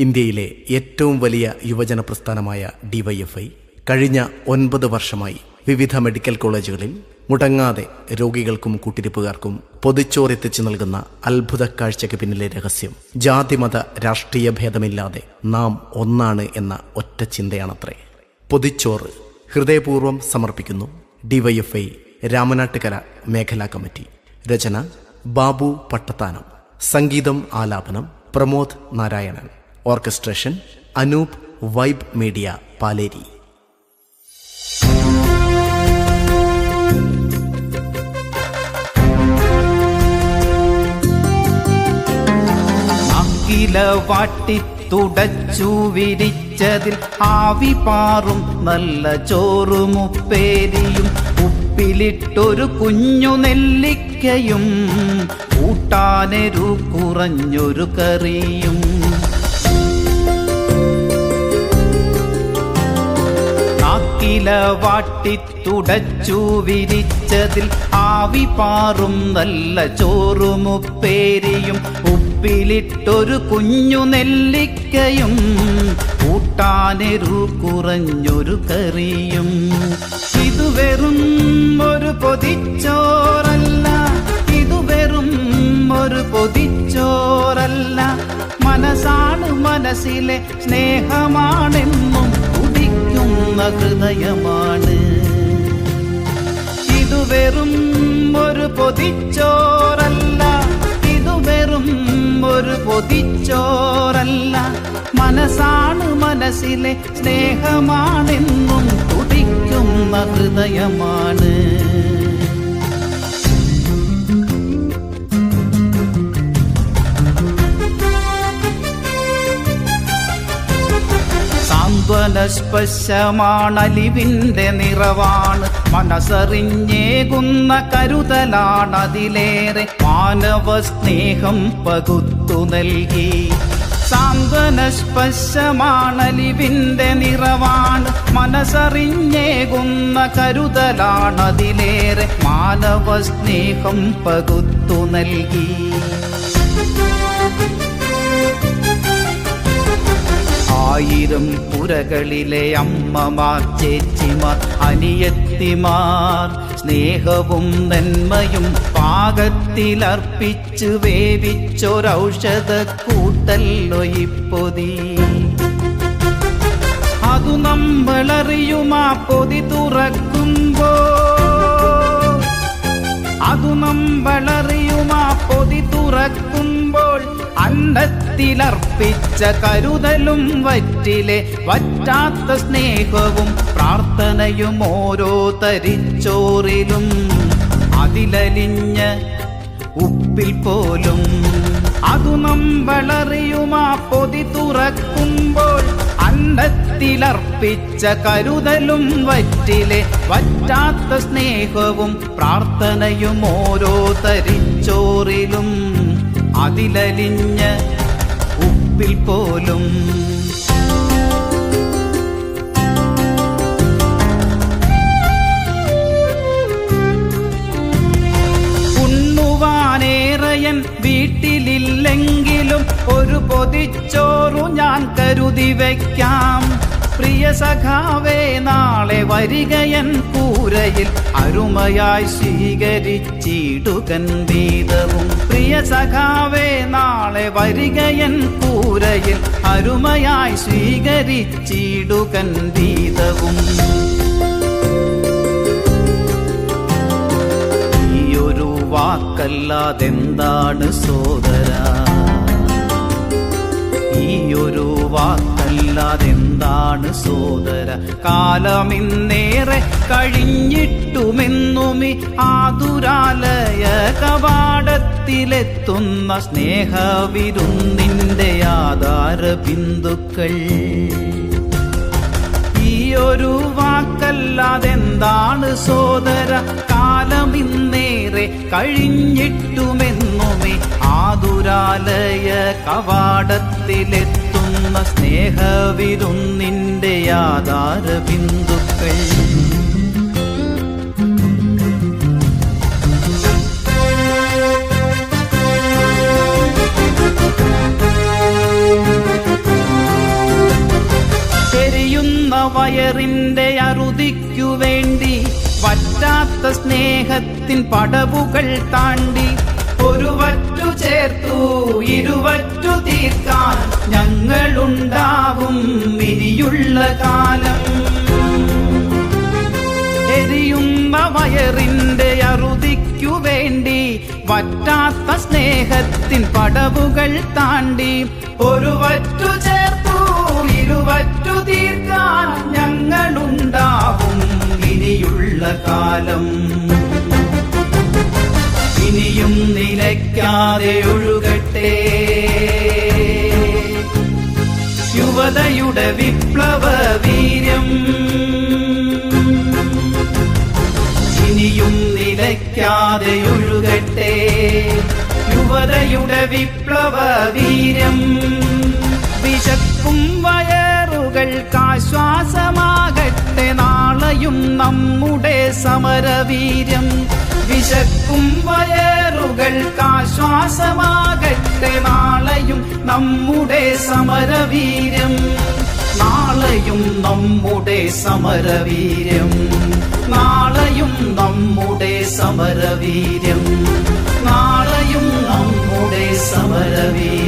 ഇന്ത്യയിലെ ഏറ്റവും വലിയ യുവജന പ്രസ്ഥാനമായ ഡിവൈഎഫ്ഐ കഴിഞ്ഞ 9 വർഷമായി വിവിധ മെഡിക്കൽ കോളേജുകളിൽ മുടങ്ങാതെ രോഗികൾക്കും കൂട്ടിരിപ്പുകാർക്കും പൊതിച്ചോറെത്തിച്ചു നൽകുന്ന അത്ഭുത കാഴ്ചയ്ക്ക് പിന്നിലെ രഹസ്യം ജാതിമത രാഷ്ട്രീയ ഭേദമില്ലാതെ നാം ഒന്നാണ് എന്ന ഒറ്റ ചിന്തയാണത്രേ. പൊതിച്ചോറ് ഹൃദയപൂർവ്വം സമർപ്പിക്കുന്നു ഡിവൈഎഫ്ഐ രാമനാട്ടുകര മേഖലാ കമ്മിറ്റി. രചന ബാബു പട്ടത്താനം. സംഗീതം ആലാപനം Pramod Narayanan. Orchestration Anoop vibe media Paleri. വാട്ടി തുടച്ചു വിരിച്ചതിൽ ആവി പാറും നല്ല ചോറുമുപ്പേരിയും ഉപ്പിലിട്ടൊരു കുഞ്ഞു നെല്ലിക്കയും കൂട്ടാനെരു കുറഞ്ഞൊരു കറിയും വാട്ടി തുടച്ചു വിരിച്ചതിൽ ആവി പാറും നല്ല ചോറുമുപ്പേരിയും ഉപ്പിലിട്ടൊരു കുഞ്ഞു നെല്ലിക്കയും കൂട്ടാനെരു കുറഞ്ഞൊരു കറിയും. ഇതു വെറും ഒരു പൊതിച്ചോറല്ല, ഇതു വെറും ഒരു പൊതിച്ചോറല്ല, മനസ്സാണ് മനസ്സിലെ സ്നേഹമാണെന്നും തുടിക്കുന്ന ഹൃദയമാണ്. ഇതു വെറും ഒരു പൊതിച്ചോറല്ല, ഇതു വെറും ഒരു പൊതിച്ചോറല്ല, മനസ്സാണ് മനസ്സിലെ സ്നേഹമാണെന്നും തുടിക്കുന്ന ഹൃദയമാണ്. സ്പർശമാണലിവിന്റെ നിറവാണ്, മനസ്സറിഞ്ഞേകുന്ന കരുതലാണതിലേറെ മാനവ സ്നേഹം പകുത്തു നൽകി. സാന്ത്വന സ്പർശമാണലിവിന്റെ നിറവാണ്, മനസ്സറിഞ്ഞേകുന്ന കരുതലാണതിലേറെ മാനവ സ്നേഹം പകുത്തു നൽകി. ആയിരം പുരകളിലെ അമ്മമാർ, ചേച്ചിമാർ, അനിയത്തിമാർ സ്നേഹവും നന്മയും പാകത്തിലർപ്പിച്ച് വേവിച്ചൊരൗഷധ കൂട്ടല്ലോ ഈ പൊതി. അതു നമ്മളറിയുമാ പൊതി തുറക്കുമ്പോ, അതു നമ്മളറിയുമാ പൊതി തുറക്കുമ്പോൾ അന്നത്തിലർപ്പിച്ച കരുതലും വറ്റിലെ വറ്റാത്ത സ്നേഹവും പ്രാർത്ഥനയും ഓരോ തരിച്ചോറിലും അതിലലിഞ്ഞ ഉപ്പിൽ പോലും. അതു നമ്മളറിയുമാ പൊതി തുറക്കുമ്പോൾ അന്നത്തിലർപ്പിച്ച കരുതലും വറ്റിലെ വറ്റാത്ത സ്നേഹവും പ്രാർത്ഥനയും ഓരോ തരിച്ചോറിലും അതിലലിഞ്ഞ ഉപ്പിൽ പോലും. ഉണ്ണുവാനേറയൻ വീട്ടിലില്ലെങ്കിലും ഒരു പൊതിച്ചോറു ഞാൻ കരുതി വയ്ക്കാം. പ്രിയ സഖാവേ നാളെ വരികയൻ കൂരയിൽ അരുമയായി സ്വീകരിച്ചിടുകൻ വീതവും. പ്രിയ സഖാവേ നാളെ വരികയൻ കൂരയിൽ അരുമയായി സ്വീകരിച്ചിടുകൻ വീതവും. ഈയൊരു വാക്കല്ലാതെന്താണ് സോദരാ, ഈയൊരു വാക്കല്ലാതെന്താണ് സോദര. കാലമിന്നേറെ കഴിഞ്ഞിട്ടുമെന്നുമി ആതുരാലയ കവാടത്തിലെത്തുന്ന സ്നേഹവിരുന്നിന്റെ ആധാര ബിന്ദുക്കൾ. ഈയൊരു വാക്കല്ലാതെന്താണ് സോദര, കാലമിന്നേറെ കഴിഞ്ഞിട്ടുമെന്നുമേ ആതുരാലയ കവാടത്തിലെത്തുന്ന സ്നേഹവിരുന്നിന്റെ ആധാര ബിന്ദുക്കൾ. വയറിന്റെ അറുതിക്കു വേണ്ടി വറ്റാത്ത സ്നേഹത്തിൻ പടവുകൾ താണ്ടി ഒരു വറ്റു ചേർത്തു ഇരുവറ്റു തീർക്കാൻ ഞങ്ങളുണ്ടാവും ഇനിയുള്ള കാലം. എരിയുന്ന വയറിന്റെ അറുതിക്കു വേണ്ടി വറ്റാത്ത സ്നേഹത്തിൻ പടവുകൾ താണ്ടി ഒരു വറ്റു ചേർത്തു ഇരുവറ്റു തീർക്കാൻ ഞങ്ങളുണ്ടാവും ഇനിയുള്ള കാലം. ഇനിയും നിലയ്ക്കാതെ ഒഴുകട്ടെ യുവതയുടെ വിപ്ലവ വീര്യം. ഇനിയും നിലയ്ക്കാതെ ഒഴുകട്ടെ യുവതയുടെ വിപ്ലവ വീര്യം. വിശക്കും വയറുകൾക്കാശ്വാസമാകട്ടെ നാളെയും നമ്മുടെ സമരവീര്യം. വിശക്കും വയറുകൾക്കാശ്വാസമാകട്ടെ നാളെയും നമ്മുടെ സമരവീര്യം. നാളെയും നമ്മുടെ സമരവീര്യം. നാളെയും നമ്മുടെ സമരവീര്യം. നാളെയും നമ്മുടെ സമരവീര്യം.